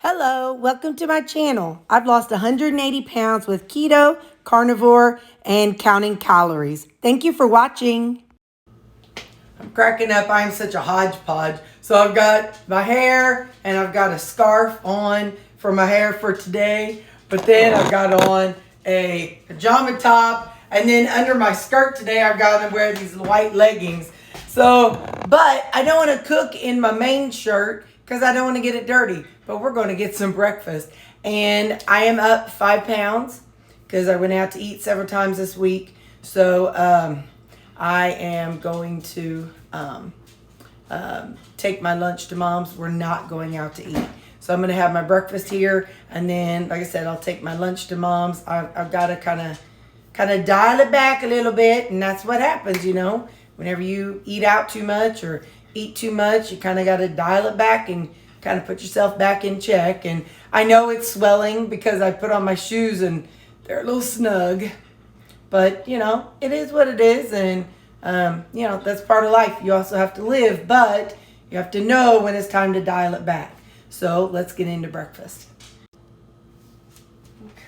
Hello, welcome to my channel. I've lost 180 pounds with keto, carnivore, and counting calories. Thank you for watching. I'm cracking up. I'm such a hodgepodge. So I've got my hair and I've got a scarf on for my hair for today. But then I've got on a pajama top. And then under my skirt today, I've got to wear these white leggings. But I don't want to cook in my main shirt because I don't want to get it dirty. But we're going to get some breakfast. And I am up 5 pounds because I went out to eat several times this week. So I am going to take my lunch to Mom's. We're not going out to eat. So I'm going to have my breakfast here. And then, like I said, I'll take my lunch to Mom's. I've got to kind of dial it back a little bit. And that's what happens, you know. Whenever you eat out too much or eat too much, you kind of got to dial it back and kind of put yourself back in check. And I know it's swelling because I put on my shoes and they're a little snug. But, you know, it is what it is. And, you know, that's part of life. You also have to live, but you have to know when it's time to dial it back. So let's get into breakfast.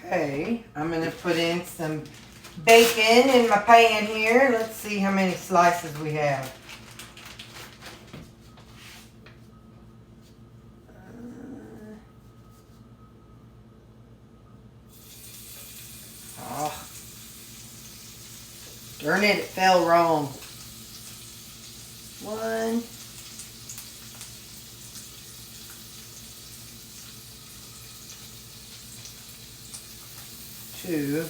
Okay, I'm going to put in some bacon in my pan here. Let's see how many slices we have. Oh, darn it fell wrong. 1, 2.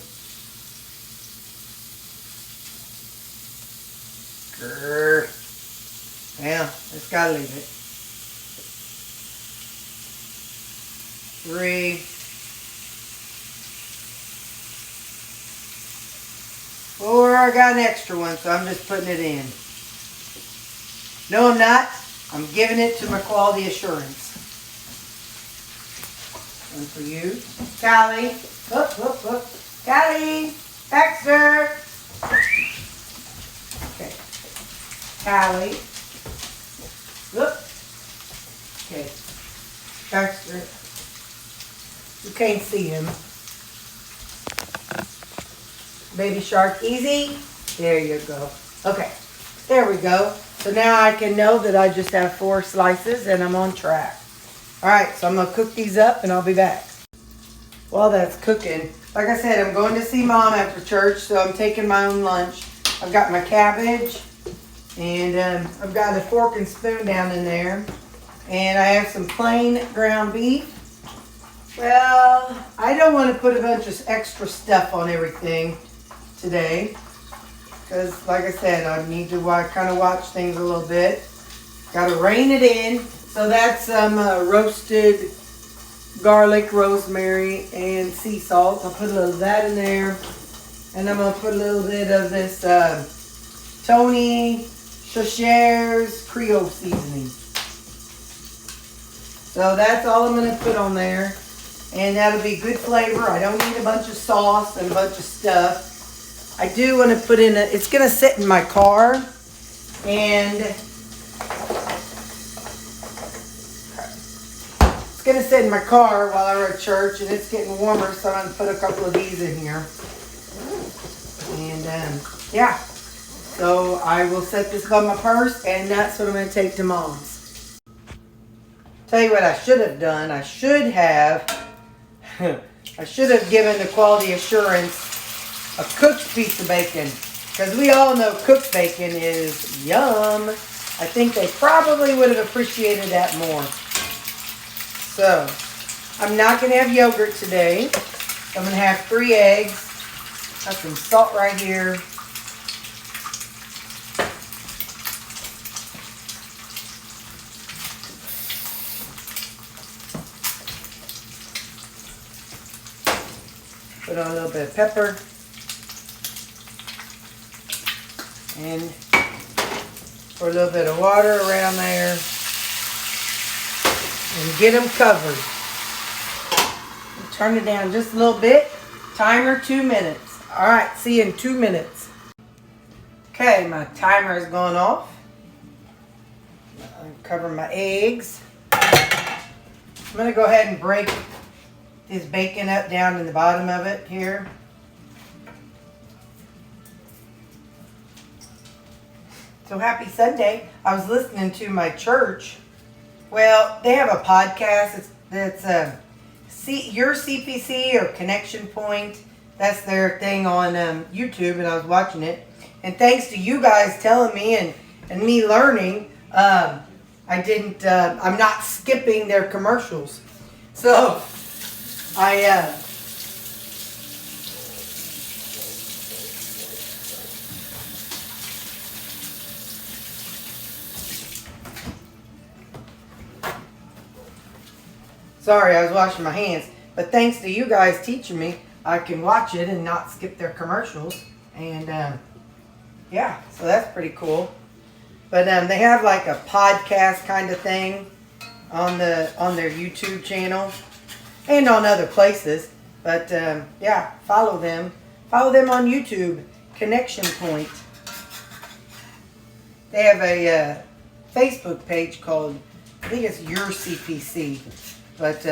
Yeah, just gotta leave it. 3. 4. I got an extra one, so I'm just putting it in. No, I'm not. I'm giving it to my quality assurance. One for you. Callie. Look. Callie. Baxter. Okay. Callie. Look. Okay. Baxter. You can't see him. Baby shark, easy. There you go. Okay. There we go. So now I can know that I just have 4 slices and I'm on track. All right, so I'm going to cook these up and I'll be back. While that's cooking, like I said, I'm going to see Mom after church, so I'm taking my own lunch. I've got my cabbage, and I've got a fork and spoon down in there. And I have some plain ground beef. Well, I don't want to put a bunch of extra stuff on everything today. Because, like I said, I need to kind of watch things a little bit. Got to rein it in. So that's some roasted garlic, rosemary, and sea salt. I'll put a little of that in there. And I'm going to put a little bit of this Tony Chachere's Creole seasoning. So that's all I'm going to put on there. And that'll be good flavor. I don't need a bunch of sauce and a bunch of stuff. I do want to put in it's going to sit in my car. And it's going to sit in my car while I'm at church. And it's getting warmer, so I'm going to put a couple of these in here. And yeah. So I will set this by my purse, and that's what I'm going to take to Mom's. Tell you what I should have done. I should have given the quality assurance a cooked piece of bacon, because we all know cooked bacon is yum. I think they probably would have appreciated that more. So I'm not going to have yogurt today. I'm going to have 3 eggs. Got some salt right here. Put on a little bit of pepper. And pour a little bit of water around there. And get them covered. Turn it down just a little bit. Timer 2 minutes. All right, see you in 2 minutes. Okay, my timer is going off. I'm covering my eggs. I'm going to go ahead and break this bacon up down in the bottom of it here. So happy Sunday. I was listening to my church. Well, they have a podcast. It's Your CPC or Connection Point. That's their thing on YouTube, and I was watching it. And thanks to you guys telling me and me learning, I'm not skipping their commercials. So sorry, I was washing my hands. But thanks to you guys teaching me, I can watch it and not skip their commercials. And yeah, so that's pretty cool. But they have like a podcast kind of thing on their YouTube channel and on other places. But yeah, follow them. Follow them on YouTube, Connection Point. They have a Facebook page called, I think it's Your CPC. But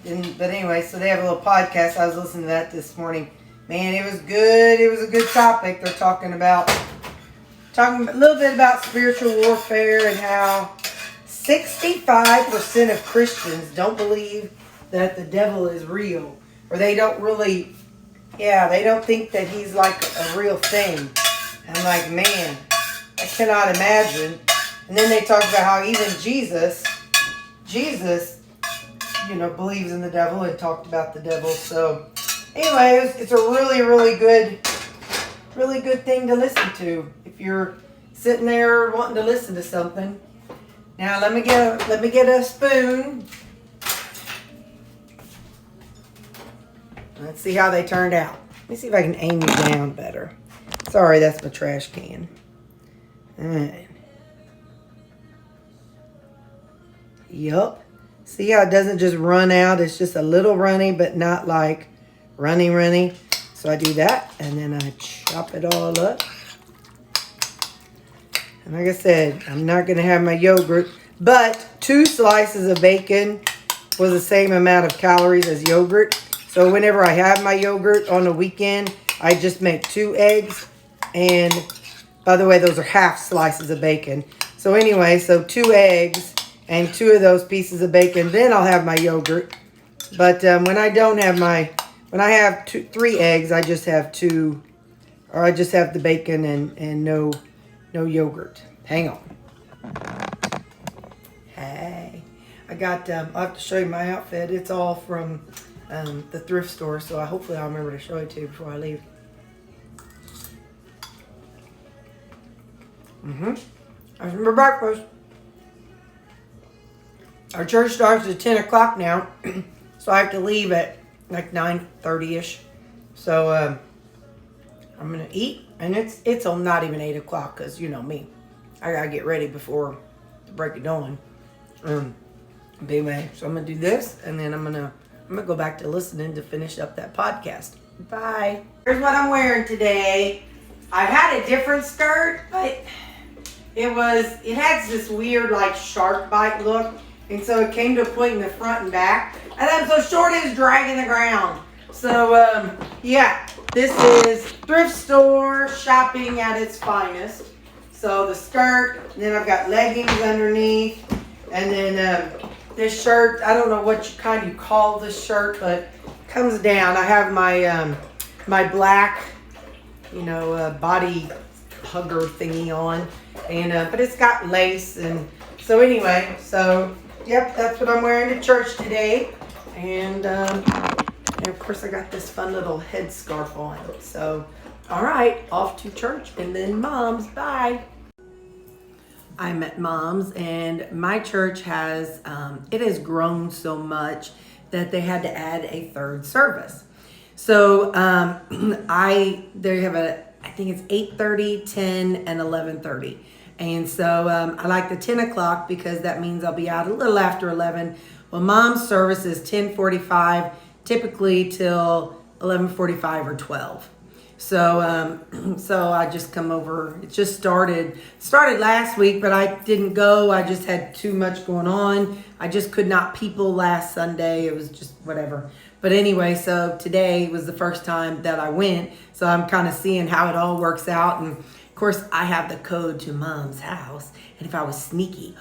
anyway, so they have a little podcast. I was listening to that this morning. Man, it was good. It was a good topic. They're talking a little bit about spiritual warfare and how 65% of Christians don't believe that the devil is real. Or they don't really, they don't think that he's like a real thing. I'm like, man, I cannot imagine. And then they talk about how even Jesus, believes in the devil and talked about the devil. So anyway, it's a really, really good thing to listen to if you're sitting there wanting to listen to something. Now let me get a spoon. Let's see how they turned out. Let me see if I can aim you down better. Sorry, that's my trash can. All right. Yup. See how it doesn't just run out? It's just a little runny, but not like runny. So I do that, and then I chop it all up. And like I said, I'm not going to have my yogurt, but 2 slices of bacon was the same amount of calories as yogurt. So whenever I have my yogurt on the weekend, I just make 2 eggs. And by the way, those are half slices of bacon. So anyway, so 2 eggs and 2 of those pieces of bacon, then I'll have my yogurt. But when I have 3 eggs, I just have 2, or I just have the bacon and no yogurt. Hang on. Hey, I got, I'll have to show you my outfit. It's all from the thrift store, so hopefully I'll remember to show it to you before I leave. That's my breakfast. Our church starts at 10 o'clock now, so I have to leave at like 9:30ish. So I'm gonna eat, and it's not even 8 o'clock because you know me, I gotta get ready before the break of dawn. But anyway, so I'm gonna do this, and then I'm gonna go back to listening to finish up that podcast. Bye. Here's what I'm wearing today. I had a different skirt, but it has this weird like shark bite look. And so it came to a point in the front and back. And I'm so short it was dragging the ground. So, yeah, this is thrift store shopping at its finest. So the skirt, and then I've got leggings underneath. And then this shirt, I don't know what kind you call this shirt, but it comes down. I have my my black, body hugger thingy on. And but it's got lace. And so anyway, yep, that's what I'm wearing to church today. And of course I got this fun little headscarf on. So, all right, off to church and then Mom's. Bye. I'm at Mom's, and my church has, it has grown so much that they had to add a 3rd service. So they have I think it's 8:30, 10, and 11:30. And so I like the 10 o'clock because that means I'll be out a little after 11. Well, Mom's service is 10:45, typically till 11:45 or 12. So I just come over. It just started last week, but I didn't go. I just had too much going on. I just could not people last Sunday. It was just whatever. But anyway, so today was the first time that I went. So I'm kind of seeing how it all works out. And of course, I have the code to Mom's house. And if I was sneaky,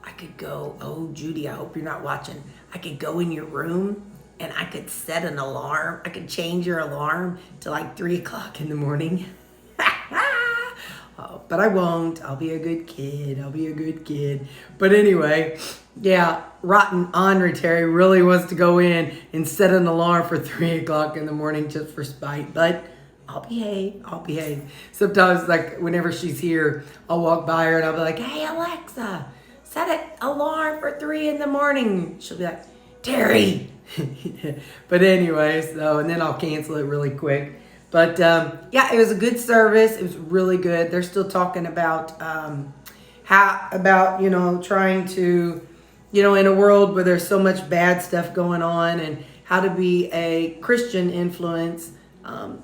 I could go, oh, Judy, I hope you're not watching. I could go in your room and I could set an alarm. I could change your alarm to like 3 o'clock in the morning. Oh, but I won't. I'll be a good kid. I'll be a good kid. But anyway, yeah, rotten Henri Terry really wants to go in and set an alarm for 3 o'clock in the morning just for spite. But I'll behave. I'll behave. Sometimes, like, whenever she's here, I'll walk by her and I'll be like, hey, Alexa, set an alarm for 3 in the morning. She'll be like, Terry. But anyway, so, and then I'll cancel it really quick. But yeah, it was a good service. It was really good. They're still talking about trying to, in a world where there's so much bad stuff going on, and how to be a Christian influence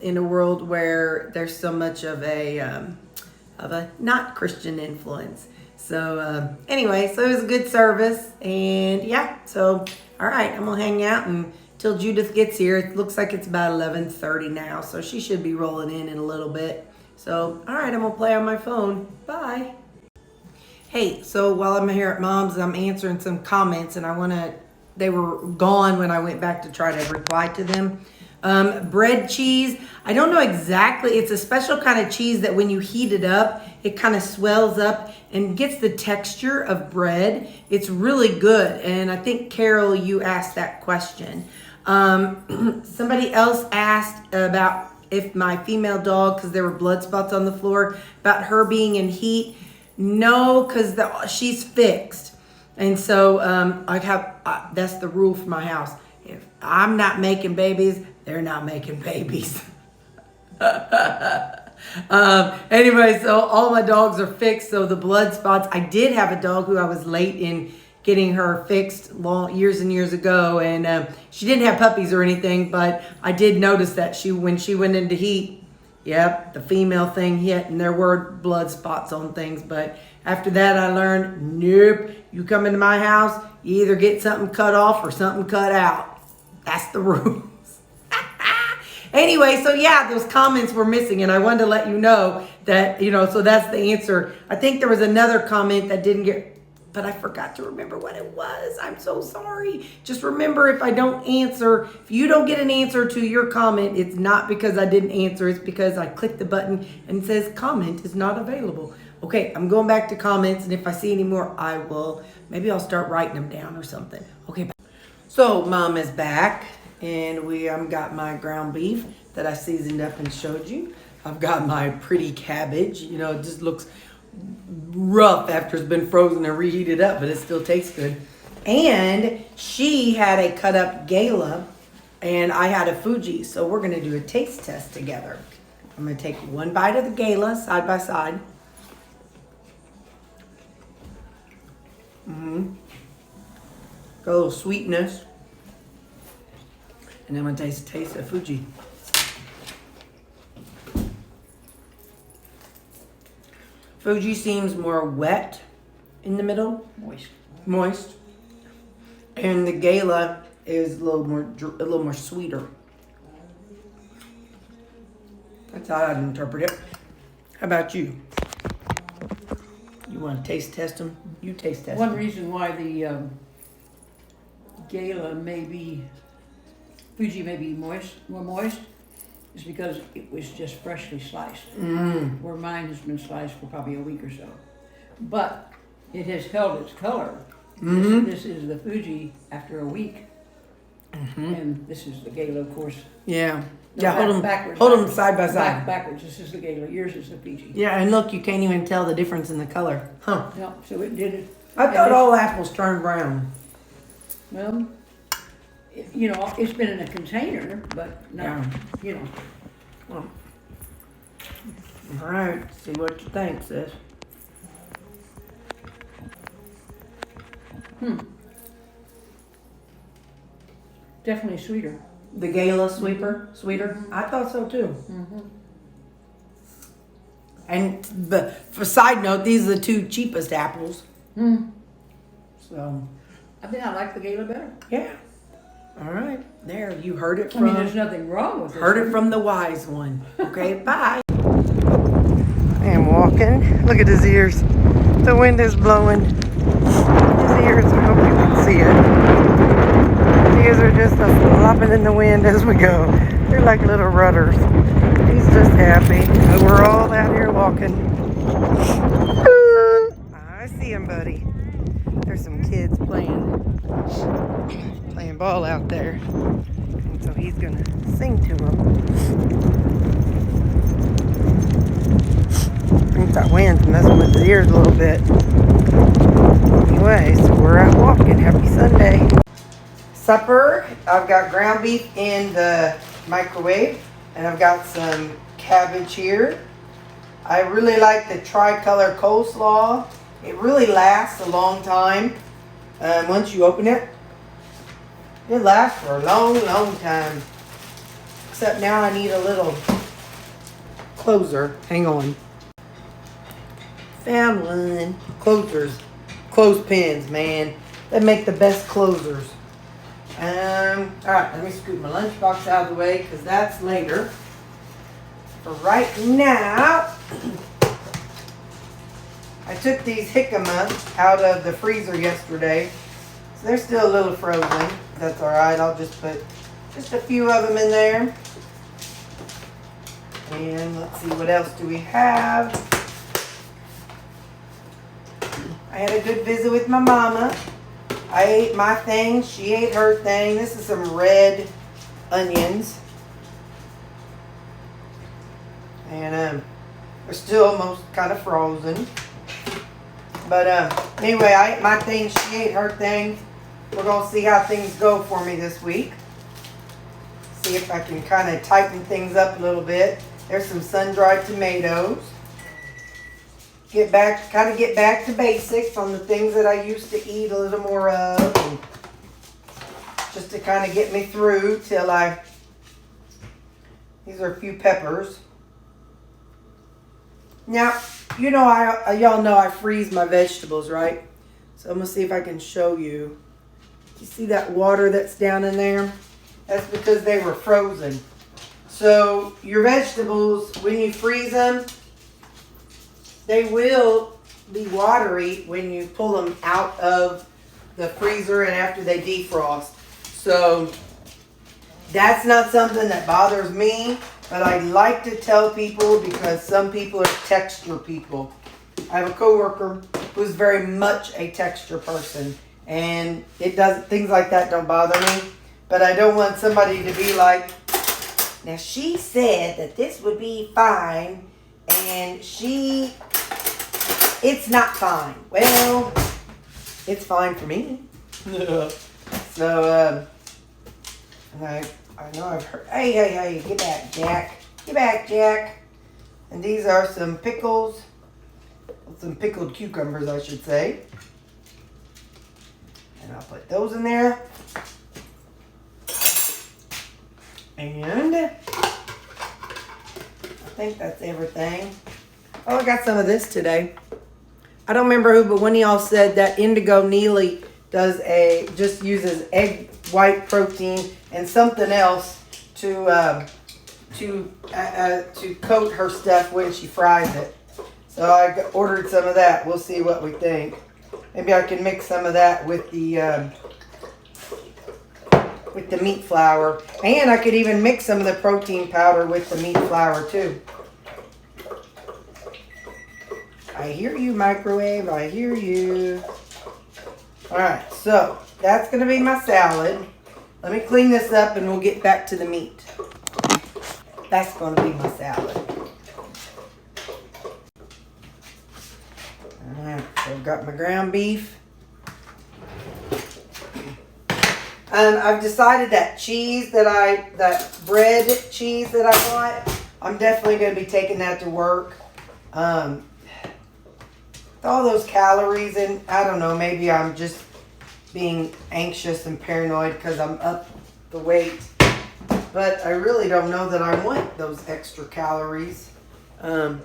in a world where there's so much of a not Christian influence. So anyway, so it was a good service, and yeah, so all right, I'm gonna hang out until Judith gets here. It looks like it's about 11:30 now, so she should be rolling in a little bit. So all right, I'm gonna play on my phone. Bye. Hey, so while I'm here at Mom's, I'm answering some comments, and they were gone when I went back to try to reply to them. Bread cheese, I don't know exactly. It's a special kind of cheese that when you heat it up, it kind of swells up and gets the texture of bread. It's really good. And I think, Carol, you asked that question. Somebody else asked about if my female dog, because there were blood spots on the floor, about her being in heat. No, because she's fixed. And so that's the rule for my house. If I'm not making babies, they're not making babies. Anyway, so all my dogs are fixed. So the blood spots, I did have a dog who I was late in getting her fixed years and years ago. And she didn't have puppies or anything, but I did notice that when she went into heat, yep, the female thing hit and there were blood spots on things. But after that, I learned, nope, you come into my house, you either get something cut off or something cut out. That's the rules. Anyway, so yeah, those comments were missing, and I wanted to let you know that, so that's the answer. I think there was another comment that didn't get, but I forgot to remember what it was. I'm so sorry. Just remember, if I don't answer, if you don't get an answer to your comment, it's not because I didn't answer. It's because I clicked the button and it says comment is not available. Okay, I'm going back to comments, and if I see any more, maybe I'll start writing them down or something. Okay, bye. So Mom is back, and I've got my ground beef that I seasoned up and showed you. I've got my pretty cabbage. It just looks rough after it's been frozen and reheated up, but it still tastes good. And she had a cut up Gala, and I had a Fuji. So we're gonna do a taste test together. I'm gonna take one bite of the Gala side by side. Got a little sweetness. And I'm going to taste of Fuji. Fuji seems more wet in the middle. Moist. And the Gala is a little more sweeter. That's how I'd interpret it. How about you? You want to taste test them? You taste test them. One reason why the Gala Fuji may be more moist, is because it was just freshly sliced. Where mine has been sliced for probably a week or so. But it has held its color. This is the Fuji after a week. And this is the Gala, of course. Yeah. No, Yeah, hold them side by side. Backwards. This is the Gala. Yours is the Fiji. Yeah, and look, you can't even tell the difference in the color. Huh. No, so it did it. I thought all apples turned brown. Well, it's been in a container, but not, Well, all right, see what you think, sis. Definitely sweeter. The Gala sweeter? I thought so too. And but for side note, these are the 2 cheapest apples. So I think I like the Gala better. yeah. All right. There, you heard it I from mean, there's nothing wrong with it. heard it from the wise one. Okay, bye. I am walking. Look at his ears. The wind is blowing. His ears, I hope you can see it. His ears are just flopping in the wind as we go. They're like little rudders. He's just happy. We're all out here walking. I see him, buddy. There's some kids playing ball out there. And so he's gonna sing to them. I think that wind's messing with his ears a little bit. Anyway, so we're out walking. Happy Sunday. Supper, I've got ground beef in the microwave, and I've got some cabbage here. I really like the tricolor coleslaw. It really lasts a long time. Once you open it, it lasts for a long, long time. Except now I need a little closer. Hang on. Found one. Closers. Clothespins, man. They make the best closers. Alright, let me scoot my lunchbox out of the way because that's later. For right now, I took these jicama out of the freezer yesterday. So they're still a little frozen. That's alright. I'll just put just a few of them in there. And let's see, what else do we have? I had a good visit with my mama. I ate my thing. She ate her thing. This is some red onions. And they're still almost kind of frozen. But anyway, I ate my thing. She ate her thing. We're going to see how things go for me this week. See if I can kind of tighten things up a little bit. There's some sun-dried tomatoes. Get back to basics on the things that I used to eat a little more of. And just to kind of get me through till these are a few peppers. Now, you know, y'all know I freeze my vegetables, right? So I'm going to see if I can show you. You see that water that's down in there? That's because they were frozen. So your vegetables, when you freeze them, they will be watery when you pull them out of the freezer and after they defrost. So that's not something that bothers me, but I like to tell people because some people are texture people. I have a coworker who's very much a texture person, and things like that don't bother me. But I don't want somebody to be like, now she said that this would be fine, and it's not fine. Well, it's fine for me. So, I know I've heard, hey, get back, Jack. Get back, Jack. And these are some pickles. Some pickled cucumbers, I should say. And I'll put those in there. And I think that's everything. Oh, I got some of this today. I don't remember who, but one of y'all said that Indigo Neely just uses egg white protein and something else to coat her stuff when she fries it. So I ordered some of that. We'll see what we think. Maybe I can mix some of that with the meat flour, and I could even mix some of the protein powder with the meat flour too. I hear you, microwave. I hear you. All right, so that's going to be my salad. Let me clean this up and we'll get back to the meat. That's going to be my salad. All right, so I've got my ground beef. I've decided that that bread cheese that I bought, I'm definitely going to be taking that to work. With all those calories, and I don't know, maybe I'm just being anxious and paranoid because I'm up the weight. But I really don't know that I want those extra calories. But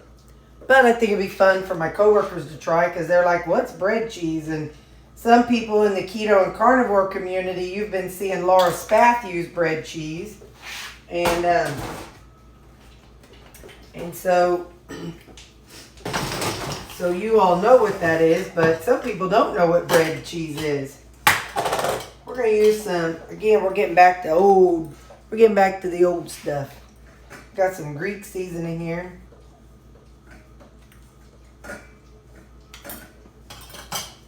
I think it'd be fun for my coworkers to try because they're like, what's bread cheese? And some people in the keto and carnivore community, you've been seeing Laura Spath use bread cheese. And so you all know what that is, but some people don't know what bread cheese is. We're going to use some, again, we're getting back to the old stuff. Got some Greek seasoning here.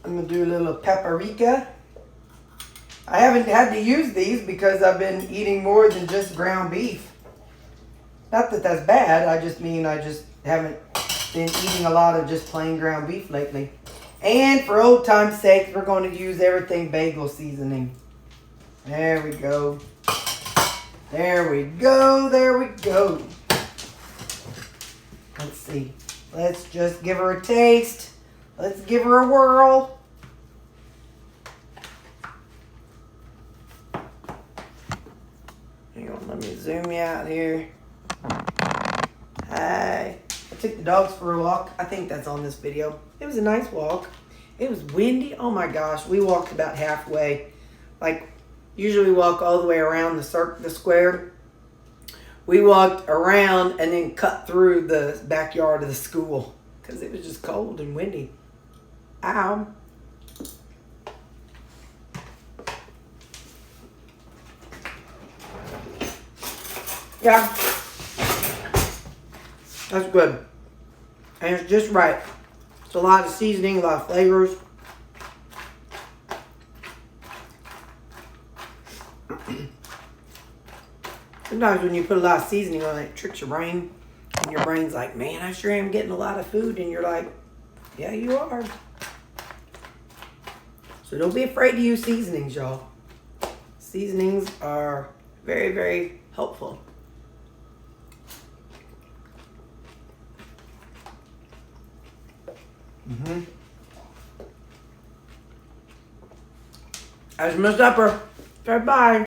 I'm going to do a little paprika. I haven't had to use these because I've been eating more than just ground beef. Not that that's bad. I just mean I just haven't been eating a lot of just plain ground beef lately. And for old time's sake, we're going to use everything bagel seasoning. There we go. There we go. There we go. Let's see. Let's just give her a taste. Let's give her a whirl. Hang on, let me zoom you out here. Hi. I took the dogs for a walk. I think that's on this video. It was a nice walk. It was windy. Oh my gosh. We walked about halfway. Like, usually we walk all the way around the square. We walked around and then cut through the backyard of the school because it was just cold and windy. Ow. Yeah. That's good. And it's just right. It's a lot of seasoning, a lot of flavors. Sometimes when you put a lot of seasoning on it, it tricks your brain. And your brain's like, man, I sure am getting a lot of food. And you're like, yeah, you are. So don't be afraid to use seasonings, y'all. Seasonings are very, very helpful. That's my supper. Bye-bye.